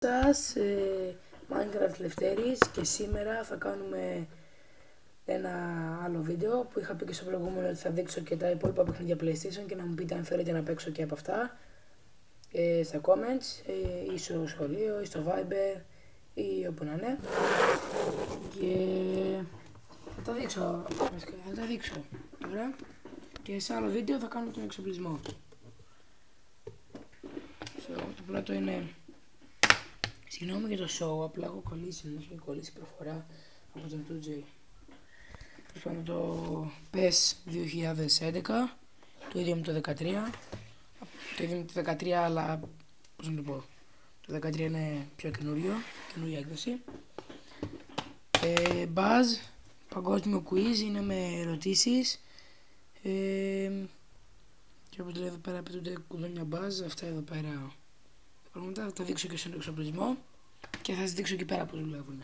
Σας, Minecraft Λευτέρης, και σήμερα θα κάνουμε ένα άλλο βίντεο που είχα πει και στο προηγούμενο ότι θα δείξω και τα υπόλοιπα παιχνίδια PlayStation και να μου πείτε αν θέλετε να παίξω και από αυτά στα comments ή στο σχολείο ή στο Viber ή όπου να είναι, και θα τα δείξω, ωραία, και σε άλλο βίντεο θα κάνω τον εξοπλισμό. Το πρώτο είναι, συγγνώμη για το show, απλά έχω κολλήσει, μου έχει κολλήσει προφορά από τον 2J. Πάμε το PES 2011, το ίδιο με το 13, το ίδιο με το 13, αλλά πώς να το πω, το 13 είναι πιο καινούργια έκδοση. Buzz, παγκόσμιο quiz, είναι με ερωτήσεις, και όπως λέει εδώ πέρα πετούνται κουδούνια Buzz, αυτά εδώ πέρα πράγματα θα τα δείξω και στον εξοπλισμό και θα σας δείξω εκεί πέρα πώς δουλεύουν.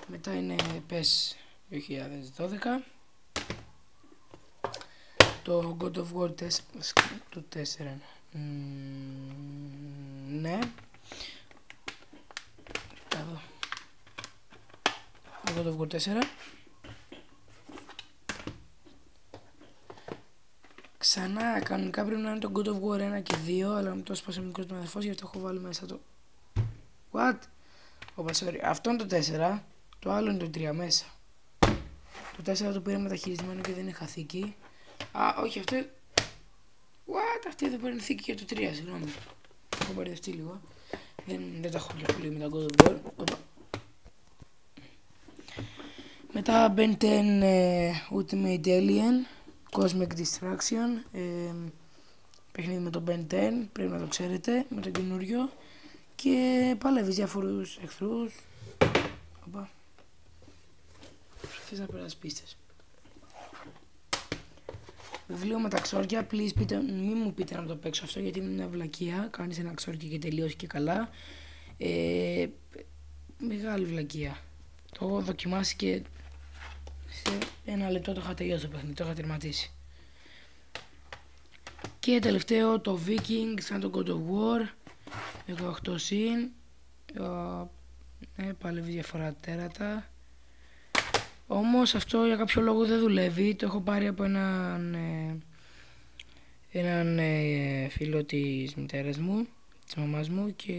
Μετά είναι PES 2012, το God of War 4, το 4, ναι, εδώ, το God of War 4, ξανά κανονικά πρέπει να είναι το God of War 1 και 2, αλλά μου το έσπασε μικρός μου αδερφός, γι' αυτό έχω βάλει μέσα το what, sorry, αυτό είναι το 4, το άλλο είναι το 3 μέσα. Το 4 το πήρα μεταχειρισμένο και δεν είναι θήκη. Όχι, αυτό. What? Αυτή εδώ πέρα είναι θήκη για το 3, συγγνώμη. Έχω μπερδευτεί λίγο. Δεν τα έχω πιο πολύ με τα God of War. Μετά Ben 10 Ultimate Alien Cosmic Destruction. Παιχνίδι με το Ben 10, πρέπει να το ξέρετε, με το καινούριο. Και παλεύεις διάφορους εχθρούς. Θες να περάσεις πίστες. Βιβλίο με τα ξόρκια, please μην μου πείτε να το παίξω αυτό, γιατί είναι μια βλακεία. Κάνεις ένα ξόρκι και τελείωσε και καλά. Μεγάλη βλακεία. Το έχω δοκιμάσει και σε ένα λεπτό το είχα τελειώσει το παιχνίδι, το είχα τερματίσει. Και τελευταίο το Viking, σαν το God of War 18 συν. Παλεύει διαφορά τέρατα. Όμως αυτό για κάποιο λόγο δεν δουλεύει, το έχω πάρει από έναν φίλο της μητέρας μου, της μαμάς μου, και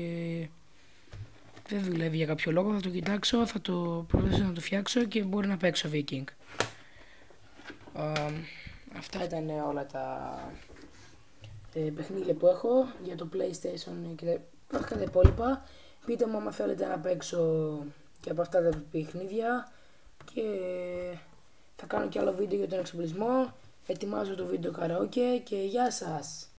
δεν δουλεύει για κάποιο λόγο. Θα το κοιτάξω, θα το προσπαθήσω να το φτιάξω και μπορεί να παίξω Viking. Αυτά ήταν όλα τα παιχνίδια που έχω για το PlayStation και τα υπόλοιπα. Πείτε μου άμα θέλετε να παίξω και από αυτά τα παιχνίδια. Και θα κάνω και άλλο βίντεο για τον εξοπλισμό. Ετοιμάζω το βίντεο καραόκε και γεια σας!